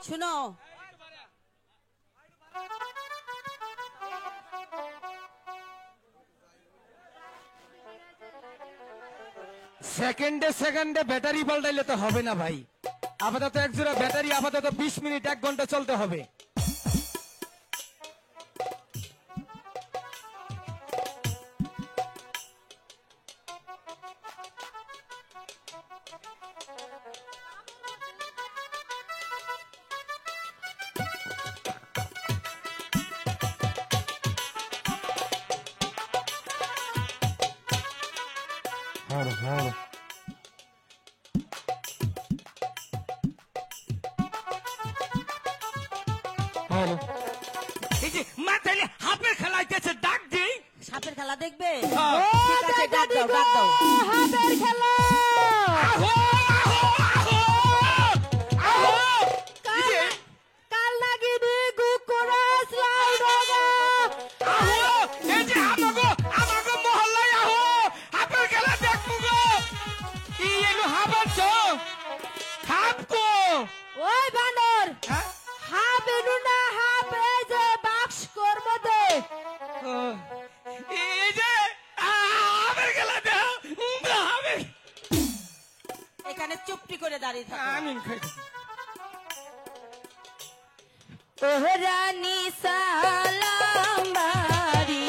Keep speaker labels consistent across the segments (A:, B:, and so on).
A: শুনো
B: সেকেন্ডে সেকেন্ডে ব্যাটারি পাল্টাইলে তো হবে না ভাই। আপাতত এক জোড়া ব্যাটারি আপাতত 20 মিনিট 1 ঘন্টা চলতে হবে।
C: এই যে মাথায় হাফের খেলাইতেছে, ডাক দিই।
A: সাপের খেলা দেখবে?
B: হ্যাঁ।
A: ঠিক আছে, ডাক দাও, ডাক দাও।
D: হাতের খেলা
C: আহো আহো আহো আহো।
D: কাল নাগিনি গুকুরাস লাউডাগা
C: আহো, এই যে আমাগো মহল্লায় আহো, হাফের খেলা দেখবো গো। কি এলো হাফের তো? হাফ কো?
D: ওই বানর
C: হ্যাঁ?
D: হাফ এনু না হাফ এই যে বাক্স কর্ম দে
C: ও, এই যে হাফের খেলা দাও, হাফের।
A: এখানে চুপটি করে দাঁড়িয়ে থাকো।
C: আমিন খাই।
D: ওহরানি সালাম বাড়ি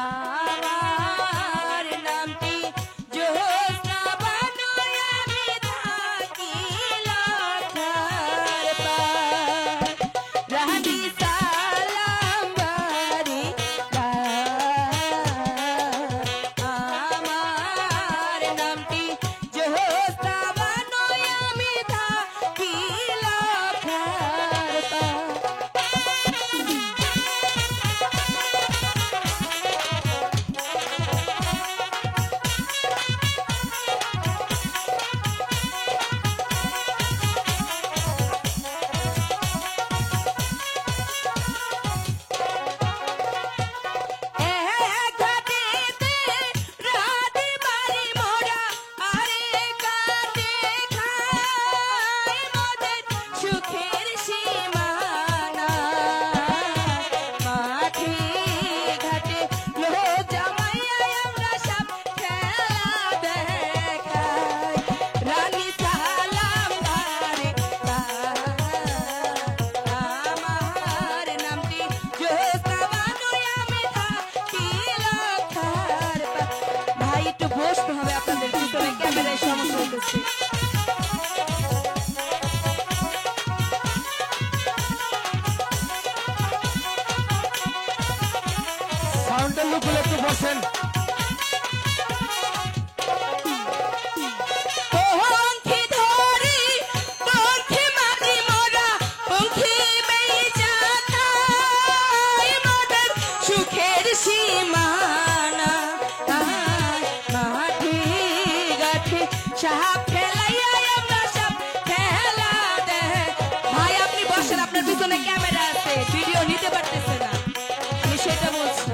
D: আমার নামটি জোসনা বানোয় আমি থাকি লাখার পার রানী সালাম বাড়ি আমার নামটি জোসনা বানোয় আমি থাকি লাখার পার ভাই একটু বসতে হবে আপনাদের পিছনে ক্যামেরায় সমস্যা হতেছে
B: সাউন্ডের লোকগুলো একটু বসেন।
D: পঙ্খি ধরি পঙ্খি মারি মোরা পঙ্খি বেইজা খাই মোদের সুখের সীমানা মাটি গাঠি সাপ খেলাইয়া আমরা সব খেলা দে ভাই আপনি বসেন আপনার পিছনে ক্যামেরা আছে ভিডিও নিতে পারতেছে না আমি সেটা বলছি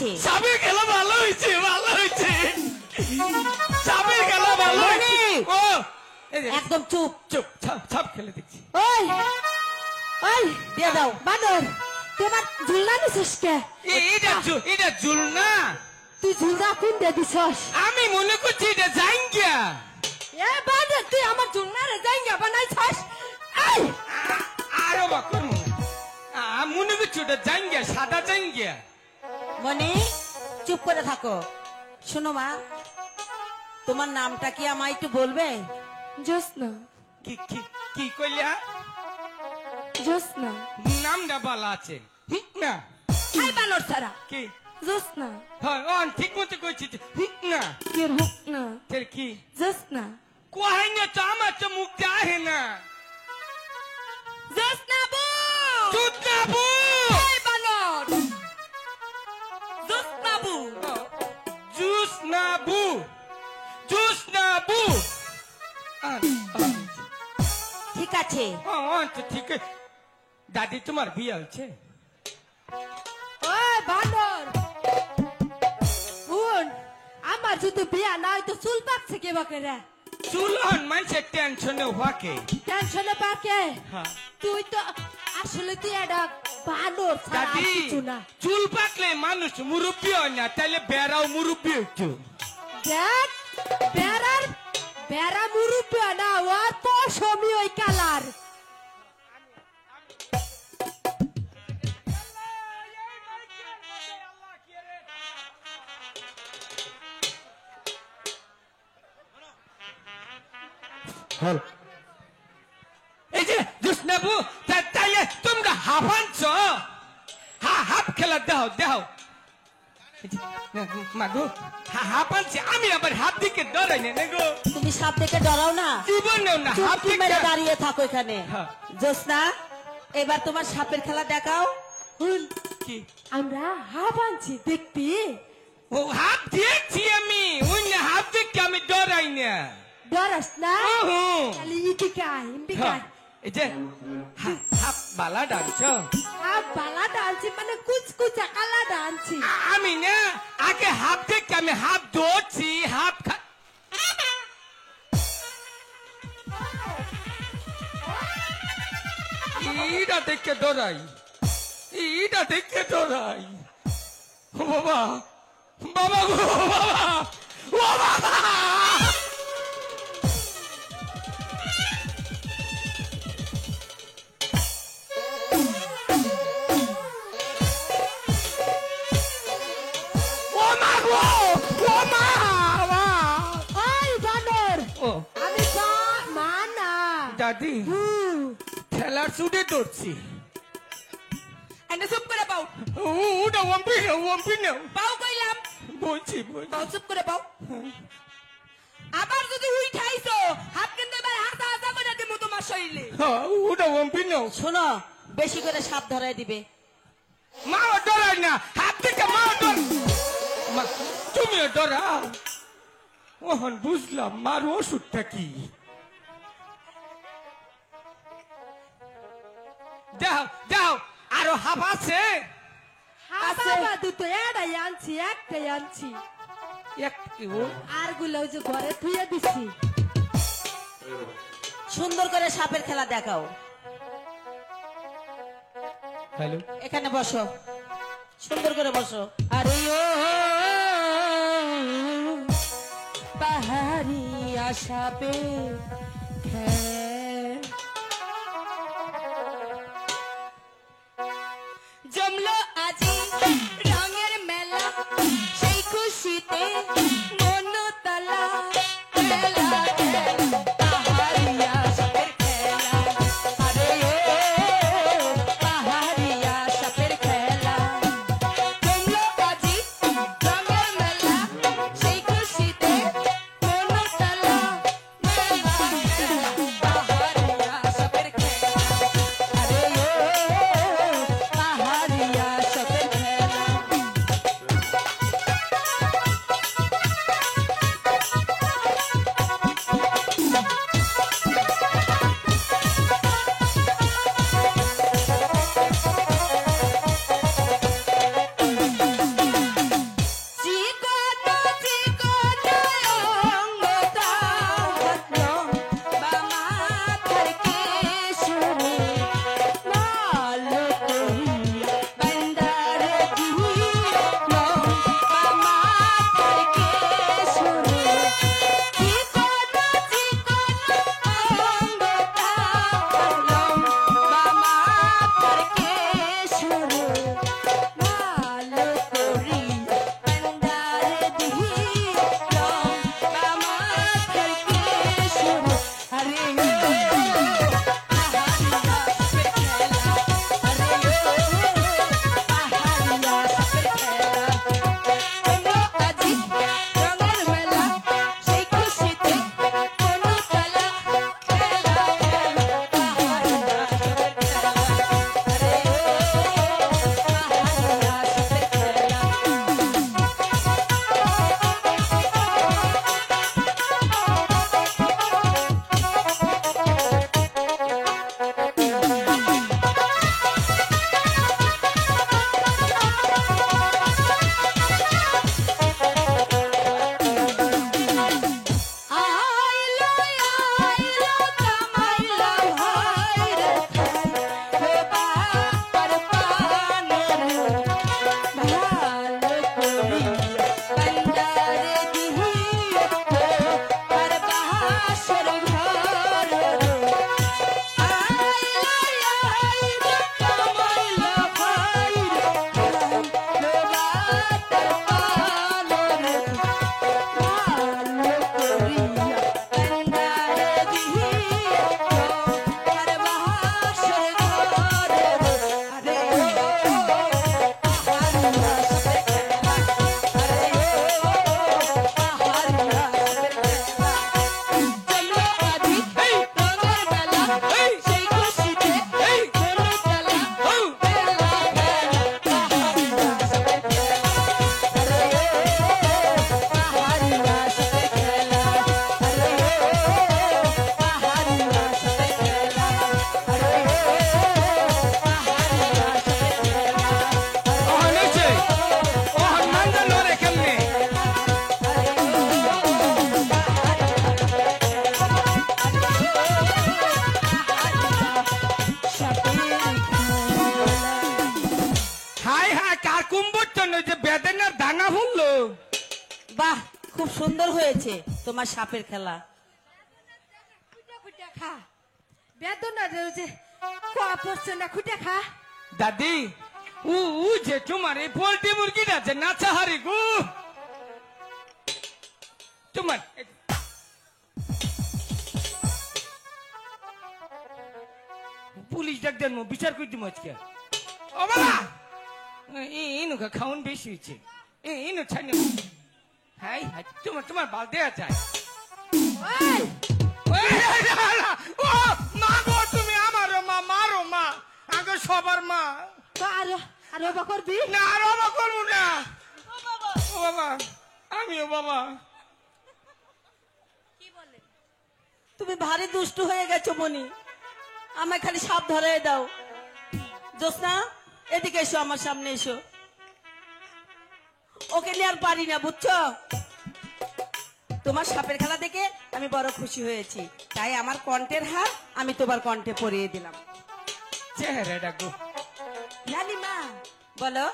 A: আছে
C: সাপের খেলা ভালো হয়েছে ভালো হয়েছে সাপের খেলা ভালো হয়েছে ও এই যে,
A: একদম চুপ
C: চুপ সাপ খেলে দেখছি
D: ওই ওই
A: দিয়ে দাও
D: বানর তুই এবার ঝুলনা নিছিস কে
C: এটা ঝুল না
D: তুই ঝুলনা কোন দিয়ে দিছস
C: আমি মনে করছি এটা জাঙ্গিয়া
D: এ বানর তুই আমার ঝুলনা রে জায়গা বানাইছস এই
C: আরো বা করবো না মনে করছি ওটা জাঙ্গিয়া সাদা জাঙ্গিয়া
A: মনি চুপ করে থাকো শোনো মা তোমার নামটা কি আমায় একটু বলবে
D: জোসনা
C: কি কি কি কইলা
D: জোসনা
C: নামটা বলা আছে না
D: এই বানর ছাড়া
C: কি
D: জোসনা
C: হয় ঠিক মতো কইছি না
D: কি হুক না
C: তোর কি
D: জোসনা
C: কোহাই না তো আমার তো মুখ আহে না
D: জোসনা বু
C: দুধ না বু
D: এই বানর জোসনা বু
C: জুস না বু জুস না বু
A: ঠিক আছে
C: তো ঠিক আছে। দাদি তোমার বিয়ে হয়েছে
D: ওই বানর শুন আমার যদি বিয়া না হয় তো চুল পাকছে কে বাকে রে
C: চুলন মানুষের টেনশনে হওয়াকে
D: টেনশনে পাকে
C: হ্যাঁ।
D: তুই তো আসলে তুই একটা বানর ছাড়া আর
C: দাদি
D: কিছু না
C: চুল পাকলে মানুষ মুরব্বী হয় না তাইলে বেড়াও মুরব্বী হইতো
D: দেখ বেড়া মুরুব্বি না ওর পশমি ওই কালার
C: এই যে জুসনাবু তাইলে তোমরা হাফানছ হাফ খেলা দেও দেও মাগো হাফানছি আমি আবার হাফ দিকে ডরাই না গো
A: তুমি সাপ দেখে ডরাও না
C: জীবনেও না হাফ
A: চুপটি
C: দিকে
A: মেরে দাঁড়িয়ে থাকো এখানে
C: হ্যাঁ।
A: জোসনা এবার তোমার সাপের খেলা দেখাও
D: হুন
C: কি
D: আমরা হাফ আনছি দেখবি
C: ও হাফ দেখছি আমি ওই না হাফ দিকে আমি ডরাই না
D: ডরাস না
C: ওহো।
D: খালি ইটিকাই ইম্বিকাই
C: এই যে হাফ বালা ডাকছ
D: হাফ বালা ডালছি মানে কুচকুচা কালা ডালছি
C: আমি না আগে হাফ দেখে আমি হাফ ধরছি হাফ ইটা দেখে ডরাই ইটা দেখে ডরাই ও বাবা বাবা গো বাবা ও বাবা ও মা গো ও মা
D: ওই বানর
C: ও
D: আমি মা না
C: দাদি ঠেলার সুটে ধরছি
D: এনে চুপ করে পাও
C: ওটা ওম্পি না
D: পাও কইলাম
C: বলছি
D: পাও চুপ করে পাও আবার যদি উঠাইছো হাত কিন্তু এবার হাসা হাসা করে দিমু তোমার শরীরে
C: ওটা ওম্পি না
A: শোনো বেশি করে সাপ ধরাই দিবে
C: মা ডরাই না হাত থেকে মা ডর মা তুমিও ডরাও ওহন বুঝলাম মার ওষুধটা কি যাও যাও আরো হাফ আছে
D: বাবা দুটো এটাই আনছি একটাই আনছি
C: একটি
D: আর গুলো ওই যে ঘরে থুয়ে দিছি
A: সুন্দর করে সাপের খেলা দেখাও
C: হ্যালো
A: এখানে বসো সুন্দর করে বসো
D: আরে ও পাহাড়ি আশাবে জমলো আজি রঙের মেলা সেই খুশিতে মনতলা খেলা পাহাড়ি আশাবের খেলা আরে ও পাহাড়ি আশাবের খেলা জমলো আজি রঙের মেলা সেই খুশিতে মনতলা পাহাড়ি আশাবের খেলা আরে ও পাহাড়ি আশাবের
C: হাই হাই কার কুম্ভর জন্য যে বেদনার দাঙ্গা ফুললো।
A: বাহ, খুব সুন্দর হয়েছে তোমার সাপের খেলা।
D: খুঁটা খুঁটা খা বেদনা যে কোয়া পড়ছে না খুঁটা খা
C: দাদি উ যে তোমার এই পোল্ট্রি মুরগিটা যে নাচা হারি গো তোমার পুলিশ ডাক দেন বিচার করে দিব আজকে। ও বাবা ইনু খাওন বেশি হয়েছে ইনু ছাড় হাই হাই তোমার বাল দেয়া যায়।
D: ওই
C: ও মা গো তুমি আমারও মা মারো মা আগে সবার মা
D: তো আর বাবা করবি
C: না আর বাবা করবো না। ও বাবা আমিও বাবা।
A: তুমি ভারী দুষ্টু হয়ে গেছো মনি, আমায় খালি সাপ ধরে দাও। জোসনা এদিকে এসো, আমার সামনে এসো। ওকে নিয়ে আর পারি না, বুঝছো? তোমার সাপের খেলা দেখে আমি বড় খুশি হয়েছি, তাই আমার কণ্ঠের হার আমি তোমার কণ্ঠে পরিয়ে দিলাম।
C: চেহারাটা গো
A: রানীমা বলো।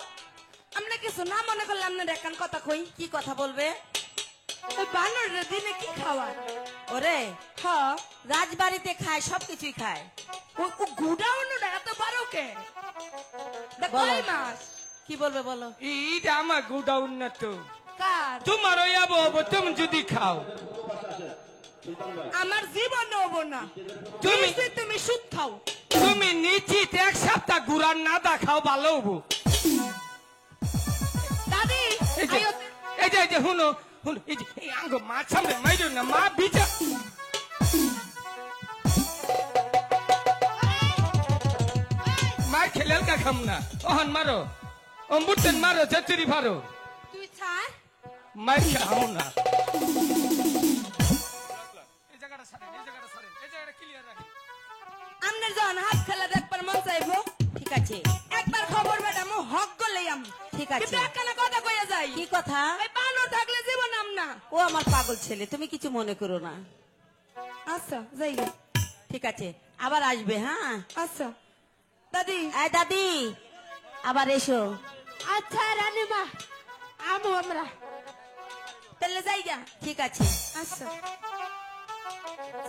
D: আমরা কিছু না মনে করলাম না দেখান কথা কই
A: কি কথা বলবে?
D: ওই বানর দিনে কি খাওয়া
A: ওরে
D: হ
A: রাজবাড়িতে খায়, সবকিছুই খায়।
D: ও গুডাউন এত বড় কে
A: বলো।
D: কই মাস
A: কি বলবে বলো।
C: এইটা আমার গোডাউন না তো
D: কার
C: তোমার ওই আবো তুমি যদি খাও
D: আমার জীবন হবো না
C: তুমি
D: তুমি সুদ খাও
C: তুমি নিশ্চিত এক সপ্তাহ গুড়ার না দেখাও ভালো হবো।
D: দাদি
C: এই যে
D: আয়ো
C: এই যে হুনো হুনো এই যে এই আঙ্গ মাছ সামনে মাইরো না মা বিচার মার খেলে দেখাম না ওহন মারো অম্বুটেন মারো চচুরি ভারো
D: তুই ছাড়
C: মার খাও না। এই জায়গাটা ছাড়েন এই জায়গাটা ছাড়েন এই জায়গাটা ক্লিয়ার রাখেন।
D: আমনের যখন হাত খেলা দেখবার মন চাইবো
A: ঠিক আছে
D: একবার খবর বেটা মো হক গলেই
A: ঠিক আছে।
D: কিন্তু একখানা কথা কইয়া যাই
A: কি কথা?
D: ওই বানর থাকলে জীবন আম না
A: ও আমার পাগল ছেলে, তুমি কিছু মনে করো না।
D: আচ্ছা যাই গে।
A: ঠিক আছে, আবার আসবে। হ্যাঁ
D: আচ্ছা দাদি
A: এই দাদি আবার এসো।
D: আচ্ছা রানীমা আমো আমরা তাহলে যাই গা
A: ঠিক আছে,
D: আচ্ছা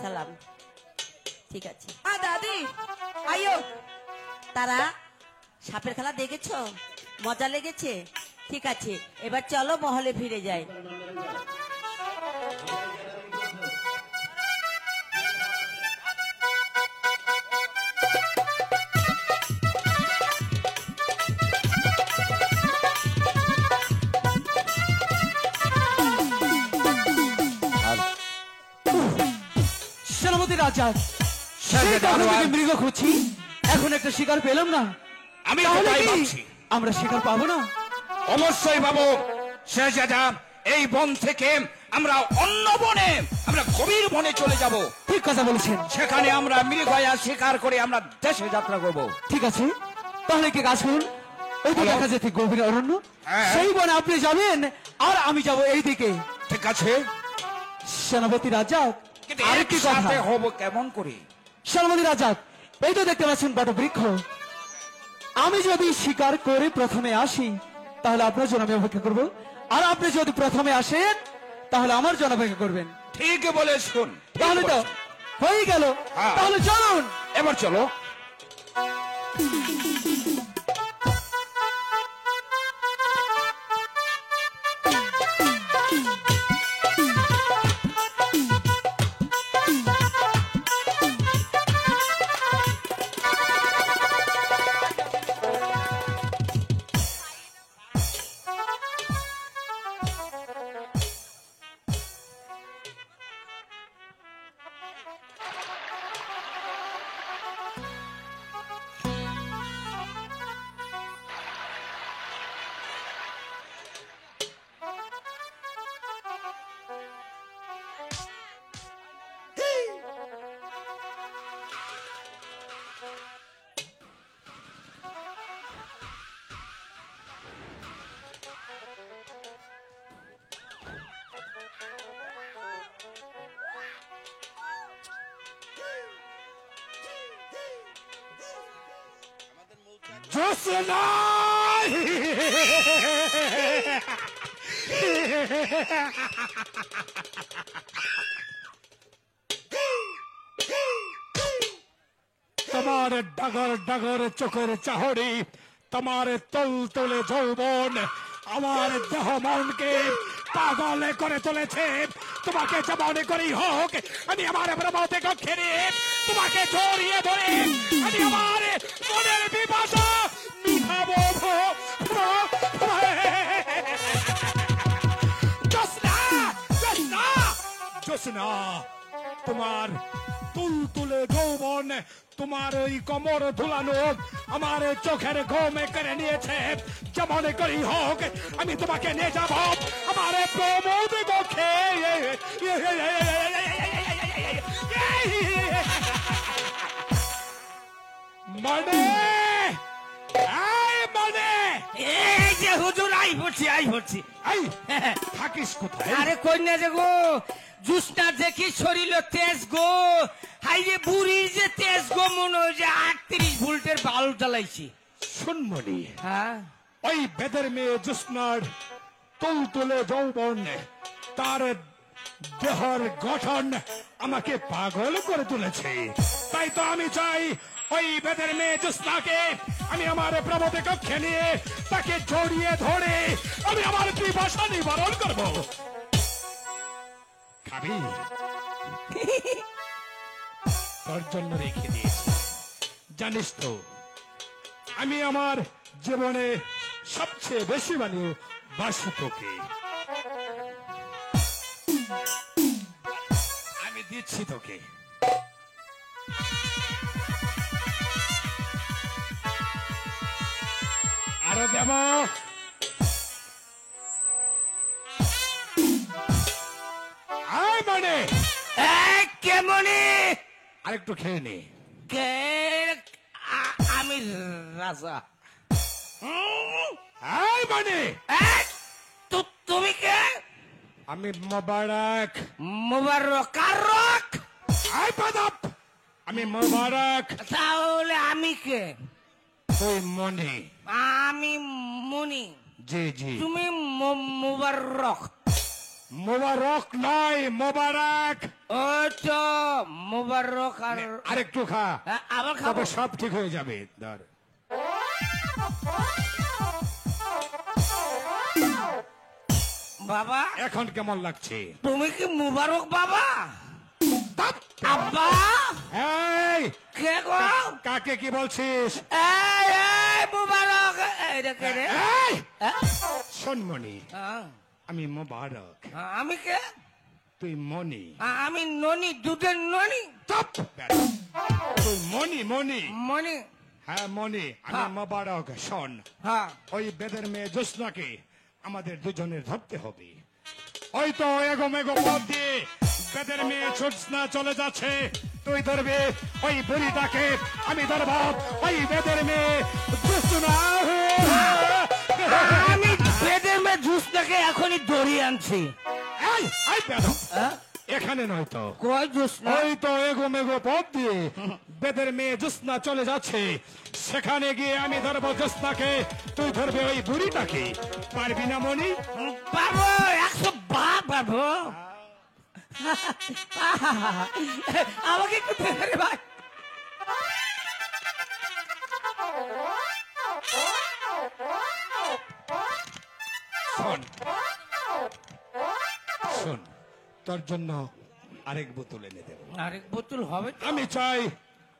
A: সালাম। ঠিক আছে।
D: দাদি আয়ো
A: তারা সাপের খেলা দেখেছো? মজা লেগেছে? ঠিক আছে, এবার চলো মহলে ফিরে যাই।
B: সেনাপতি রাজা,
C: শেরশাহ
B: সেই তখন
C: দারোয়ান।
B: থেকে মৃগ খুঁজছি, এখন একটা শিকার পেলাম না।
C: আমি
B: তাহলে
C: তাই
B: কি
C: ভাবছি
B: আমরা শিকার পাবো না?
C: অবশ্যই বাবু শেরশাহ এই বন থেকে আমরা অন্য বনে আমরা গভীর বনে চলে যাব।
B: ঠিক কথা বলেছেন।
C: সেখানে আমরা মৃগয়া শিকার করে আমরা দেশে যাত্রা করব।
B: ঠিক আছে, তাহলে কি কাজ করুন? ওই তো
C: বলো।
B: দেখা যেতে গভীর অরণ্য,
C: হ্যাঁ।
B: সেই বনে আপনি যাবেন আর আমি যাব এই দিকে।
C: ঠিক আছে,
B: সেনাপতি রাজা,
C: কিন্তু
B: আরেকটি কথা।
C: একসাথে হব কেমন করে?
B: সেনাপতি রাজা, এই তো দেখতে পাচ্ছেন বটবৃক্ষ, আমি যদি শিকার করে প্রথমে আসি তাহলে আপনার জন্য আমি অপেক্ষা করব, আর আপনি যদি প্রথমে আসেন তাহলে আমার জন্য অপেক্ষা করবেন।
C: ঠিক বলে শুন,
B: তাহলে তো হয়ে গেল।
C: হ্যাঁ।
B: তাহলে চলুন।
C: এবার চলো। জোসনা
E: তোমার ডাগর ডাগর চোখের চাহনি, তোমার তল তলে যৌবন আমার দেহ মনকে পাগল করে তুলেছে। তোমাকে যেমন করেই হোক আমি আমার প্রমোদে কক্ষে নিয়ে তোমাকে জড়িয়ে ধরে আমি আমার মনের পিপাসা মিটাবো। জোসনা, জোসনা, জোসনা, তোমার তুলতুলে যৌবন, তোমার ওই কোমর ধুলানো আমার চোখের ঘুমে করে নিয়েছে। যেমন করেই হোক আমি তোমাকে নিয়ে যাব আমার প্রমোদ কক্ষে। মানে মানে
C: এই যে হুজুর আই পড়ছি
E: এই থাকিস কোথায়?
C: আরে কই না যে গো জুসটা দেখি শরীর তেজ গো, হাই রে বুড়ির যে তেজ গো, মনে হয় যে 38 ভোল্টের বাল্ব জ্বালাইছি।
E: শুনমনি
C: হ্যাঁ
E: ওই বেদের মেয়ে জুসনার তুলতুলে যৌবন, তার দেহর গঠন আমাকে পাগল করে তুলেছে। তাই তো আমি চাই ওই বেদের মেয়ে জুসনাকে আমি আমার প্রমোদে কক্ষে নিয়ে তাকে জড়িয়ে ধরে আমি আমার পিপাসা নিবারণ করব। খাবি? তোর জন্য রেখে দিয়েছি। জানিস তো আমি আমার জীবনে সবচেয়ে বেশি বাসি তোকে। আমি দিচ্ছি তোকে। আরো দেব। আয় মানে
C: কেমনি
E: আরেকটু খেয়ে নে।
C: কে আমি রাজা।
E: আয় মানে
C: তুমি কে?
E: আমি মোবারক।
C: মোবারক কারক?
E: আয় পাদাপ, আমি মোবারক।
C: তাহলে আমি কে?
E: তুই মনি।
C: আমি মুনি।
E: জি জি।
C: তুমি মোবারক?
E: মোবারক নয়, মোবারক।
C: ও তো মোবারক। আর
E: আরেকটু খা,
C: আবার
E: তবে
C: খাবো?
E: সব ঠিক হয়ে যাবে। ধর।
C: বাবা
E: এখন কেমন লাগছে?
C: তুমি কি মুবারক বাবা? আব্বা
E: এই
C: কে গো?
E: কাকে কি বলছিস?
C: এই এই মুবারক, এটা কে রে?
E: এই
C: হ্যাঁ?
E: শোনমণি,
C: হ্যাঁ,
E: আমি মোবারক,
C: আমি কে?
E: তুই মনি।
C: আমি ননি, দুধের ননি।
E: চুপ বেটা। তুই মনি মনি।
C: মনি?
E: হ্যাঁ মনি, আমি
C: হ্যাঁ।
E: মোবারক। শোন,
C: হ্যাঁ।
E: ওই বেদের মেয়ে জোসনাকে আমাদের দুজনের ধরতে হবে। ওই তো এগো মেগো পথ দিয়ে বেদের মেয়ে জোসনা চলে যাচ্ছে। তুই ধরবে ওই বুড়িটাকে, আমি ধরব ওই বেদের মেয়ে জোসনা।
C: আমি বেদের মেয়ে জুসটাকে এখনই দড়িয়ে আনছি।
E: এই, এই বেদম,
C: হ্যাঁ?
E: এখানে নয় তো,
C: কই জুস না?
E: ওই তো এগো মেগো পথ দিয়ে বেদের মেয়ে জোসনা চলে যাচ্ছে। সেখানে গিয়ে আমি ধরবো জোসনাকে, তুই ধরবে ওই বুড়িটাকে। পারবি না মনি?
C: পারবো, 100 বার পারবো। আমাকে একটু দেখে রে ভাই।
E: শোন শোন, তোর জন্য আরেক বোতল এনে দেব।
C: আরেক বোতল হবে তো?
E: আমি চাই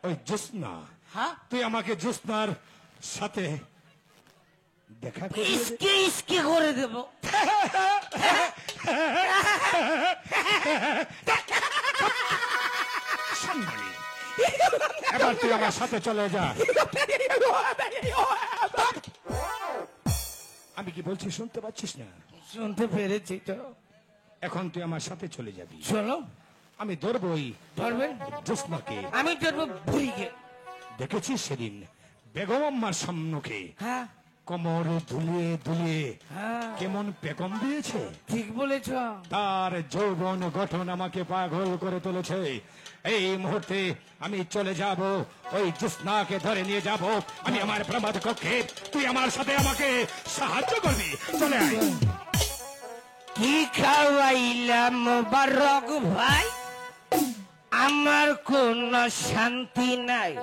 E: ওই জোসনা,
C: হ্যাঁ?
E: তুই আমাকে জোসনার সাথে দেখা করিয়ে দে।
C: ইসকে ইসকে করে দেব।
E: শোন মনি, এবার তুই আমার সাথে চলে যা। আমি কি বলছি শুনতে পাচ্ছিস না?
C: শুনতে পেরেছি তো।
E: এখন তুই আমার সাথে চলে যাবি।
C: চলো।
E: আমি ধরবই
C: ধরবেন?
E: জোসনাকে।
C: আমি ধরবো বুড়িকে।
E: দেখেছিস সেদিন বেগম আম্মার সম্মুখে
C: হ্যাঁ।
E: কোমরে দুলিয়ে দুলিয়ে
C: হ্যাঁ
E: কেমন পেকম দিয়েছে।
C: ঠিক বলেছ।
E: তার যৌবন গঠন আমাকে পাগল করে তুলেছে। এই মুহূর্তে আমি চলে যাব, ওই জ্যোৎস্নাকে ধরে নিয়ে যাব আমি আমার প্রমাদ কক্ষে। তুই আমার সাথে আমাকে সাহায্য করবি, চলে আয়।
C: কি খাওয়াইলাম মোবারক ভাই, আমার কোনো শান্তি নাই।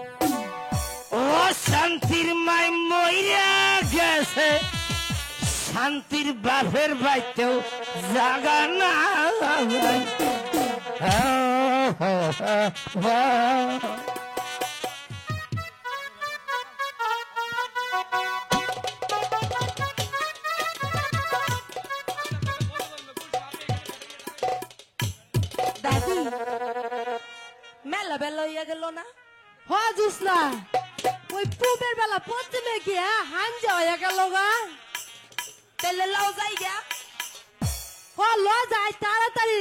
C: ও শান্তির মাই মইরা গেছে, শান্তির বাপের বাড়িতেও জাগা না।
A: দাদি মেলা বেলা হইয়া গেল না?
D: হ্যাঁ জুসনা, ওই পূবের বেলা পশ্চিমে গিয়া হাঞ্জা হয়ে গেল গা।
A: তাহলে লাও যাই গা।
D: ল যাই তাড়াতাড়ি,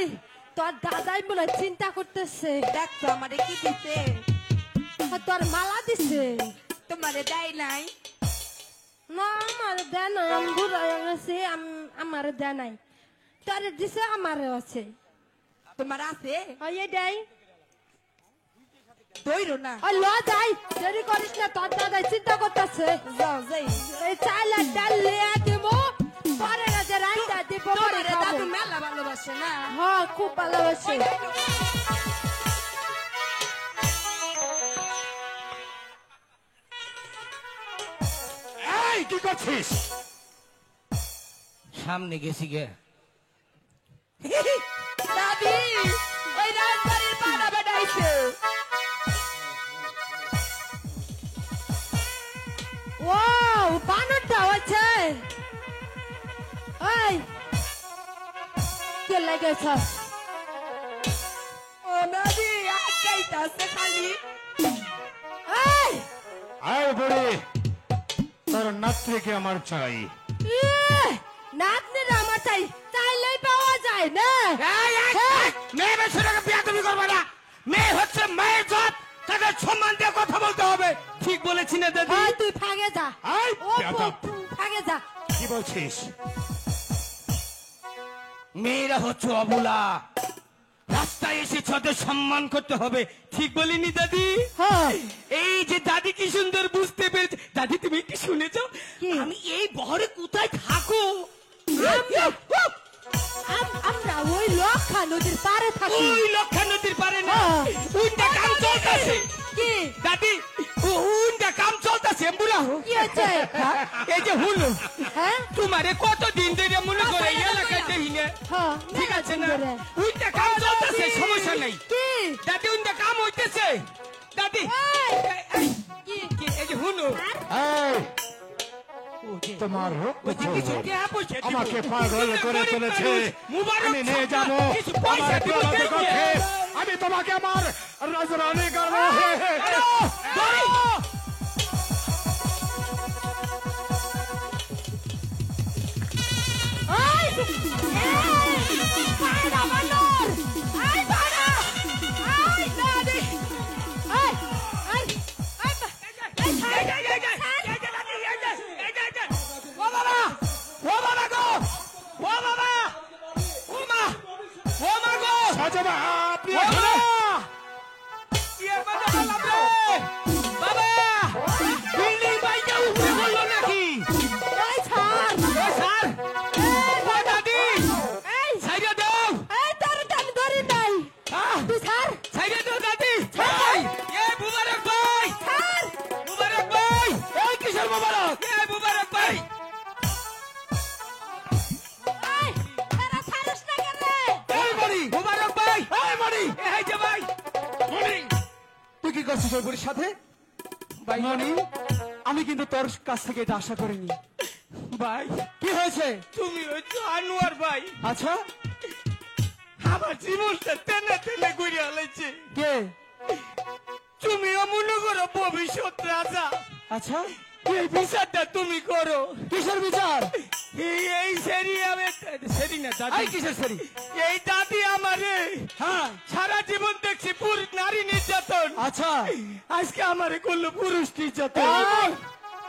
D: তোর দাদাই মনে হয় চিন্তা করতেছে।
A: দেখতো আমারে কি দিছে?
D: তোর মালা দিছে
A: তোমারে দেয় নাই?
D: না, আমার দেয় নাই, আমি বুড়া হয়ে গেছি, আমার দেয় নাই। তোর দিছে, আমারও আছে।
A: তোমার আছে?
D: ওই এটাই
A: দইরো না।
D: ওই ল যাই, দেরি করিস না, তোর দাদাই চিন্তা করতেছে।
A: যাও যাই।
D: এই চাইলে ডাল লিয়ে দিব, পরে রাজা রাইতা দিব, পরে
A: তোমারে
D: খাবো।
A: দাদু মেলা ভালোবাসে না?
D: হ্যাঁ, খুব ভালোবাসে।
E: এই কি করছিস?
C: সামনে গেছি গে।
A: দাদি ওই রাজবাড়ির পাড়া বেড়াইছে।
D: ও বানরটা আছে। এই কে লেগেছ?
A: ও দাদি আগাইতাছে খালি।
D: এই
E: আয় বুড়ি, তোর নাতনিকে আমার চাই।
D: নাতনির আমার চাই, চাইলেই পাওয়া যায় না।
C: মেয়ে বেশিটাকে বিয়া তুমি করবে না। মেয়ে হচ্ছে মায়ের জাত, তাদের সম্মান দিয়ে কথা বলতে হবে। ঠিক বলেছি না দাদি?
D: ওই তুই ফাগে যা।
E: এই,
D: ও
E: বেয়াদব।
D: ফাগে যা।
E: কি বলছিস?
C: মেয়েরা হচ্ছে অবলা, রাস্তায় এসে ওদের সম্মান করতে হবে। ঠিক বলিনি দাদি?
D: হ্যাঁ।
C: এই যে দাদি কি সুন্দর বুঝতে পেরেছে। দাদি তুমি কি শুনেছ?
D: কি?
C: আমি এই বহরে কোথায় থাকো?
D: আমরা ওই লক্ষা নদীর পারে থাকি।
C: ওই লক্ষা নদীর পারে না,
D: হ্যাঁ।
C: উনটা কাম চলতেছে।
D: কি
C: দাদি উনটা কাম চলতেছে। বুড়া
D: কি হচ্ছে?
C: এই যে হুলো,
D: হ্যাঁ
C: তোমারে কতদিন ধরে মনে করে এই এলাকায় দেখি না।
D: হ্যাঁ,
C: ঠিক আছে না?
D: ধরে।
C: উনটা কাম চলতেছে, সমস্যা নেই।
D: কি
C: দাদি উনটা কাম হইতেছে। দাদি
D: এই,
C: কি কি এই যে হুলো,
E: এই, তোমার
C: কিছু টাকা পয়সা দিব।
E: আমাকে পাগল করে
C: গরিব
E: তুলেছে।
C: মানুষ, মুবারক
E: আমি নিয়ে
C: ছাত্র,
E: যাব
C: কিছু পয়সা
E: আমার
C: দিব,
E: প্রমাদ
C: দেখবে।
E: কক্ষে। আমি তোমাকে আমার রাজরানী করবো।
C: হ্যালো, ধরো।
D: এই, পায়রা বানর! এই পায়রা! এই দাদি! এই, এই, এই, এই,
C: ও বাবা, ও বাবা গো, ও বাবা, ও মা, ও মা গো,
E: সাজবা, আপনি
C: ও
E: এখানে?
C: মা! কি এর মধ্যে বললাম রে? বাবা, বিল্ডিং বাইকে উপরে বললো নাকি?
D: এই ছাড়!
C: ও স্যার, ও দাদি,
D: এই,
C: সাইডে দাও।
D: এই তোর তো আমি ধরি নাই।
C: আহ,
D: তুই ছাড়!
C: সাইডে দাও দাদি।
D: ছাড়!
C: এ মুবারক ভাই,
D: ছাড়!
C: মুবারক ভাই, এই কিশোর মুবারক, এ মুবারক ভাই।
D: এই, এরা ছাড়িস না কেন রে?
C: এই মনি, মুবারক ভাই, এই মনি, এই যে ভাই, মনি।
B: তুই কি করছিস ওই বুড়ির সাথে? মনি, আমি কিন্তু তোর কাছ থেকে এটা আশা করিনি।
C: ভাই,
B: কি হয়েছে?
C: তুমি হচ্ছে আনোয়ার ভাই।
B: আচ্ছা,
C: আমার জীবনটা টেনে টেনে ঘুরে আলাইছে।
B: কে?
C: তুমিও মনে করো ভবিষ্যৎ রাজা,
B: আচ্ছা,
C: এই বিচারটা তুমি করো।
B: কিসের বিচার?
C: এই সেরি আমি সেরি না দাদি,
B: এই কিসের সেরি?
C: এই দাদি আমারে
B: হ্যাঁ,
C: সারা জীবন দেখছি পুরুষ নারী নির্যাতন,
B: আচ্ছা,
C: আজকে আমারে করলো পুরুষ নির্যাতন।
D: এই,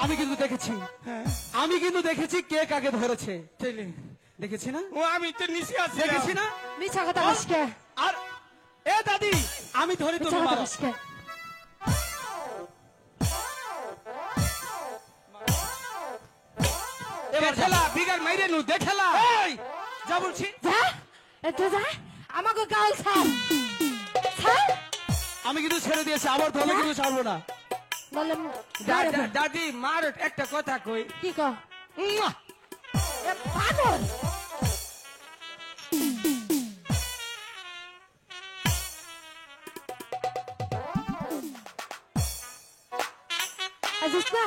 B: আমি কিন্তু দেখেছি,
C: হ্যাঁ
B: আমি কিন্তু দেখেছি কে কাকে ধরেছে।
C: তাইলে
B: দেখেছি না,
C: ও আমি তো নিচে আছি
B: দেখেছি না।
D: মিছা কথা বলছিস
B: আর এ দাদি, আমি ধরি
D: মিছা
B: তুমি
D: কথা
B: মারো।
D: বলছিস
B: এবার যা।
C: দেখেলা বিগার মাইরে নু দেখেলা
B: এই, যা বলছি।
D: যা একটু যা আমাকে গাল ছাড় ছাড়
B: আমি কিন্তু ছেড়ে দিয়েছি, আমার ধরে কিন্তু ছাড়বো না।
D: বলে
C: দাদি মার একটা কথা কই
D: কি কর
C: উম্মা।
D: এ পাগল আজিস না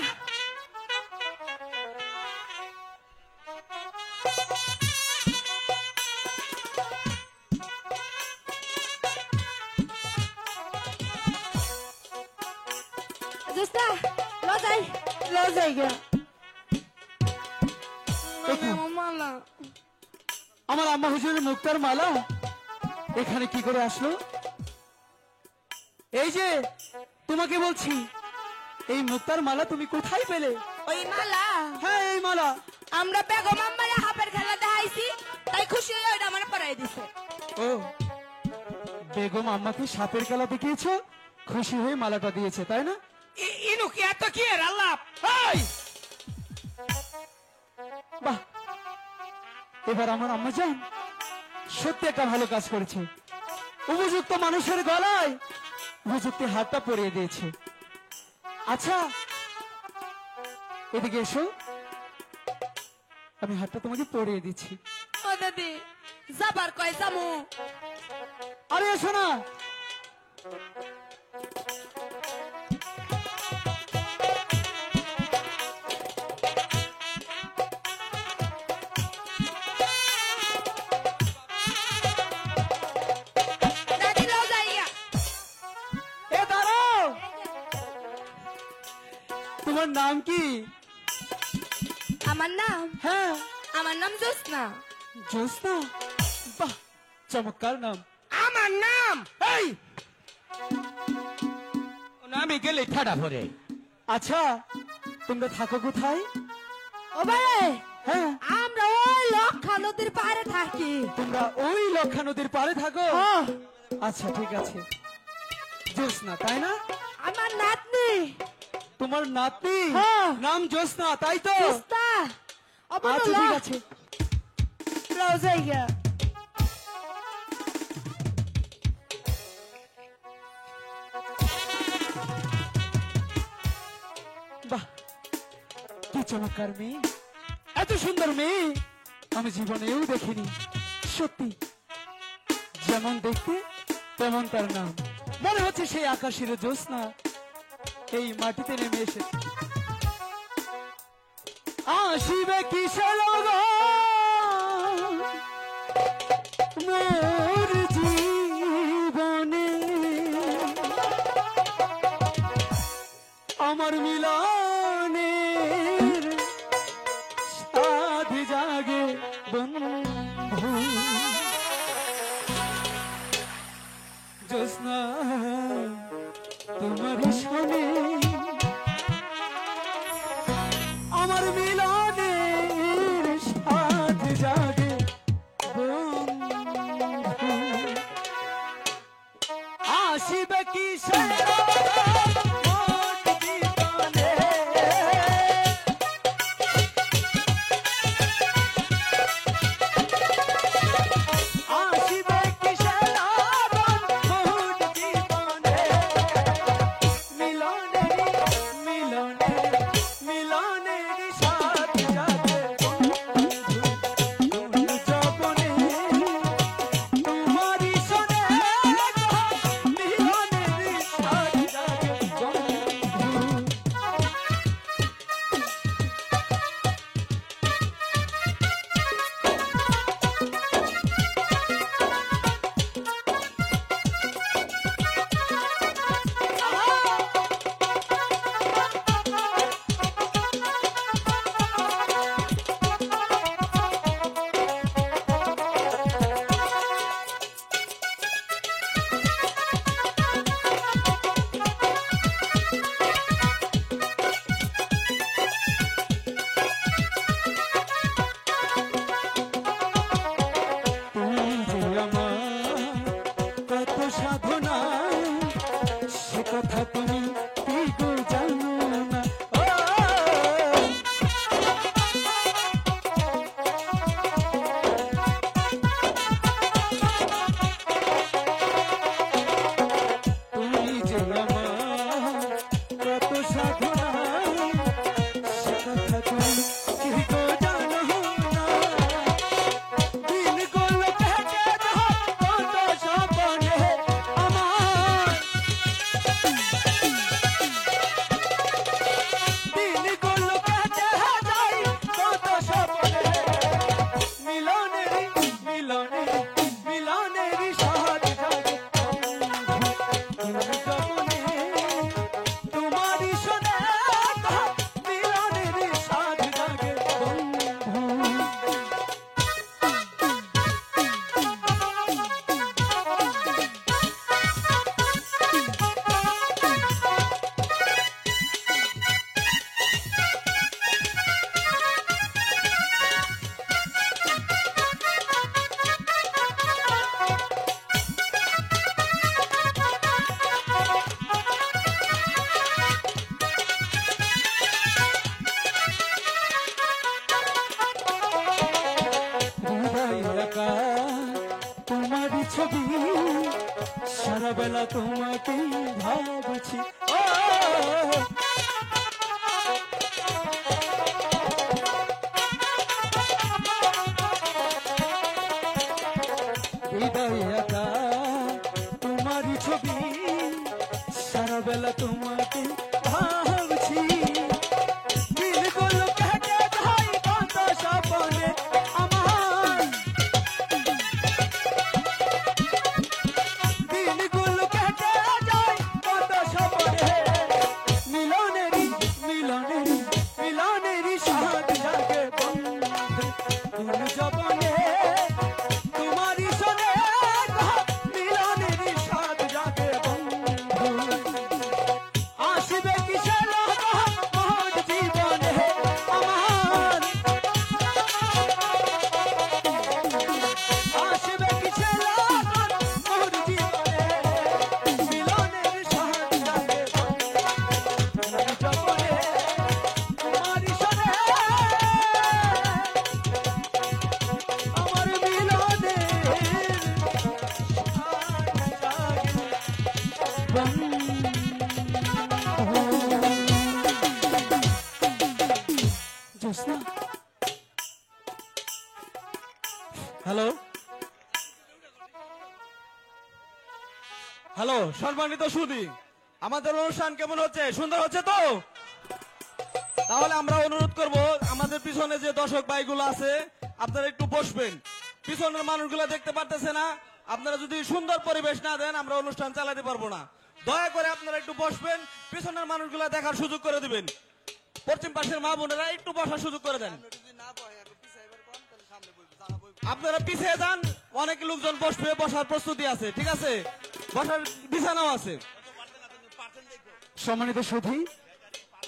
D: আজিস না লজাই গিয়া
B: দেখুন, আমার আম্মা হুজুরের মুক্তার মালা এখানে কি করে আসলো? এই যে তোমাকে বলছি, এই মুক্তার মালা তুমি কোথায় পেলে?
D: ওই মালা
B: হ্যাঁ, এই মালা।
D: আমরা বেগম আম্মারে হাপের খেলা দেখাইছি তাই খুশি হয়ে ওইটা আমার পরাই দিছে
B: ও, বেগম আম্মাকে সাপের খেলা দেখিয়েছো, খুশি হয়ে মালাটা দিয়েছে, তাই না?
C: ইনু কি এত কি এর আল্লাহ এই
B: বাহ, এবার আমার আম্মা যান সত্যি একটা ভালো কাজ করেছে। উপযুক্ত মানুষের গলায় উপযুক্ত হাতটা পরিয়ে দিয়েছে। আচ্ছা, এদিকে এসো, আমি হাতটা তোমাকে পরিয়ে দিচ্ছি।
D: ও দাদি যাবার কয় জামু
B: আরে এসো না।
D: দাদি লও যাইয়া
B: এ দাঁড়াও, তোমার নাম কি?
D: আমার নাম
B: হ্যাঁ,
D: জ্যোৎস্না
B: জ্যোৎস্না। বাহ, চমৎকার নাম।
C: আমার নাম
B: এই,
C: আমি গেলে ঠাডা ভরে
B: আচ্ছা, তোমরা থাকো কোথায়?
D: ও ভাই
B: হ্যাঁ,
D: আমরা ওই লক্ষা নদীর পাড়ে থাকি
B: তোমরা ওই লক্ষা নদীর পাড়ে থাকো।
D: ও
B: আচ্ছা, ঠিক আছে। জ্যোৎস্না, তাই না?
D: আমার নাতনি
B: তোমার নাতনি
D: হ্যাঁ।
B: নাম জ্যোৎস্না, তাই তো?
D: জ্যোৎস্না ও বলো
B: আচ্ছা, ঠিক আছে।
D: লও যাইয়া
B: বাহ, কি চমৎকার মেয়ে, এত সুন্দর মেয়ে আমি জীবনেও দেখিনি। সত্যি, যেমন দেখতে তেমন তার নাম। মনে হচ্ছে সেই আকাশের জ্যোৎস্না এই মাটিতে নেমে এসেছে। আসিবে কিসে মোর জীবনে আমার মিলনের সাধ জাগে বন্ধু জ্যোৎস্না তোমার সনে আমার মিলনের সাধ জাগে বন্ধু আসিবে কি মিলন কথা তুমি কি গো জানো না ও তুমি যে আমার কত সাধনা সে কথা তুমি কি গো জানো না দিন গুলো কেটে যায় কত স্বপ্নে আমার দিন গুলো কেটে যায় কত স্বপ্নে মিলনেরই মিলনেরই সাথ জাগে তোমারই শোনে মিলনেরই সাথ জাগে বন্ধু হৃদয় একা তোমারই ছবি সারা বেলা তোমাকে ভাবছি ও হৃদয় একা তোমারই ছবি সারা বেলা তোমাকে ভাবছি দিনগুলো কেটে যায় কত স্বপ্নে আমার দিনগুলো কেটে যায় কত স্বপ্নে মিলনেরই সাথ জাগে বন্ধু কোন জবনে তোমারই শোনে মিলনেরই সাথ জাগে বন্ধু আসবে কিসের মোর জীবনে আমার আসবে কিসের মোর জীবনে মিলনের সাথ জাগে বন্ধু জবনে তোমারই শোনে আমার মিলনের সাথ জাগে জোসনা হ্যালো
F: হ্যালো সম্মানিত সুধী, আমাদের অনুষ্ঠান কেমন হচ্ছে? সুন্দর হচ্ছে তো? তাহলে আমরা অনুরোধ করব, আমাদের পিছনে যে দর্শক ভাইগুলো আছে আপনারা একটু বসবেন। পিছনের মানুষগুলো দেখতে পারতেছে না, আপনারা যদি সুন্দর পরিবেশ না দেন আমরা অনুষ্ঠান চালাতে পারবো না। দয়া করে আপনারা একটু বসবেন, পিছনের মানুষগুলো দেখার সুযোগ করে দিবেন। পশ্চিম পাশের মা বোনেরা একটু বসার সুযোগ করে দেন। আপনারা পিছিয়ে যান, অনেক লোকজন বসবে, বসার প্রস্তুতি আছে, ঠিক আছে? বসার বিছানাও আছে।
B: সম্মানিত সুধী,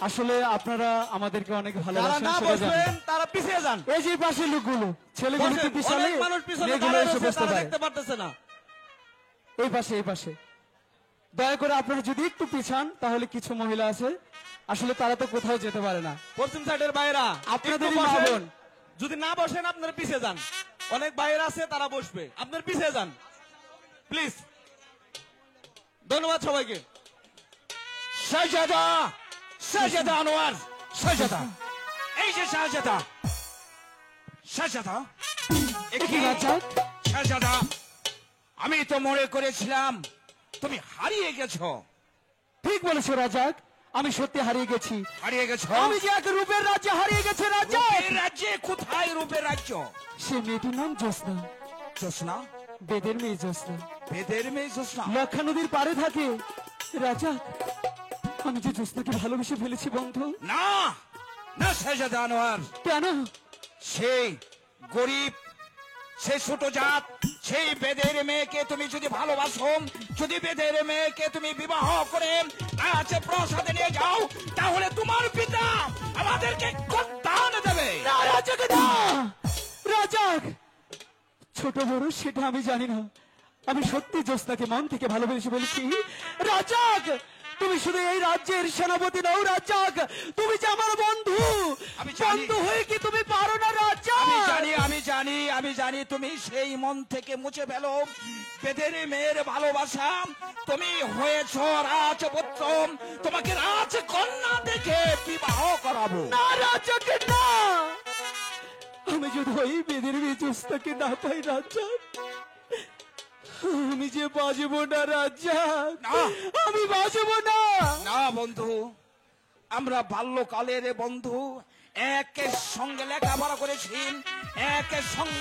B: আসলে আপনারা আমাদেরকে অনেক
F: যারা
B: ভালোবাসেন
F: না
B: সেটা জানি।
F: বসবেন তারা পিছিয়ে যান।
B: এই যে পাশে লোকগুলো ছেলেগুলো
F: বসেন,
B: তো পিছালে
F: অনেক মানুষ পিছনে
B: মেয়েগুলো
F: দাঁড়ায়
B: এসে
F: রয়েছে,
B: বসতে
F: তারা
B: পারে
F: দেখতে পারতেছে না।
B: এই পাশে দয়া করে আপনারা যদি একটু পিছান তাহলে কিছু মহিলা আছে আসলে তারা তো কোথাও যেতে পারে না।
F: পশ্চিম সাইডের বাইরা
B: আপনাদেরই
F: একটু বসেন।
B: মা বোন।
F: যদি না বসেন আপনারা পিছিয়ে যান, অনেক বাইরে আছে তারা বসবে, আপনারা পিছিয়ে যান প্লিজ। ধন্যবাদ সবাইকে।
E: শাহজাদা, শাহজাদা আনোয়ার, শাহজাদা, এই যে শাহজাদা, শাহজাদা, এ
B: কি
E: কি?
B: রাজাক?
E: শাহজাদা, আমি তো মনে করেছিলাম তুমি হারিয়ে গেছো।
B: ঠিক বলেছো রাজাক, আমি সত্যি হারিয়ে গেছি।
E: হারিয়ে গেছো?
B: আমি যে এক রূপের রাজ্যে হারিয়ে গেছি রাজা।
E: রূপের রাজ্যে? কোথায় রূপের রাজ্য?
B: সে মেয়েটির নাম জ্যোৎস্না,
E: জোসনা,
B: বেদের মেয়ে জ্যোৎস্না,
E: বেদের মেয়ে জোসনা।
B: লক্ষা নদীর পাড়ে থাকে। রাজা, আমি যে জ্যোৎস্নাকে ভালোবেসে ফেলেছি বন্ধু।
E: না না শাহজাদা আনোয়ার,
B: কেন?
E: সেই গরিব, সেই ছোট জাত, সেই বেদের মেয়েকে তুমি যদি ভালোবাসো, যদি বেদের মেয়েকে তুমি বিবাহ করে আছে প্রসাদে নিয়ে যাও, তাহলে তোমার পিতা আমাদেরকে কর্তান দেবে।
B: না, রাজাক, না! রাজাক, ছোট বড় সেটা আমি জানি না, আমি সত্যি জ্যোৎস্নাকে মন থেকে ভালোবেসে বলেছি। রাজাক, তুমি শুধু এই রাজ্যের সেনাপতি নও রাজ্জাক, তুমি যে আমার বন্ধু।
E: আমি জানি।
B: বন্ধু হয়ে কি তুমি পারো না রাজ্জাক?
E: আমি জানি তুমি সেই মন থেকে মুছে ফেলো বেদের মেয়ের ভালোবাসা। তুমি হয়েছ রাজপুত্র, তোমাকে রাজকন্যা দেখে বিবাহ করাবো।
B: না রাজ্জাক না, আমি যদি ওই বেদের বিজস্তাকে না পাই রাজ্জাক, আমি যে বাজবো না রাজ্জাক,
E: না।
B: আমি বাজবো না।
E: না বন্ধু, আমরা বাল্যকালের বন্ধু, একের সঙ্গে লেখাপড়া করেছি, একের সঙ্গে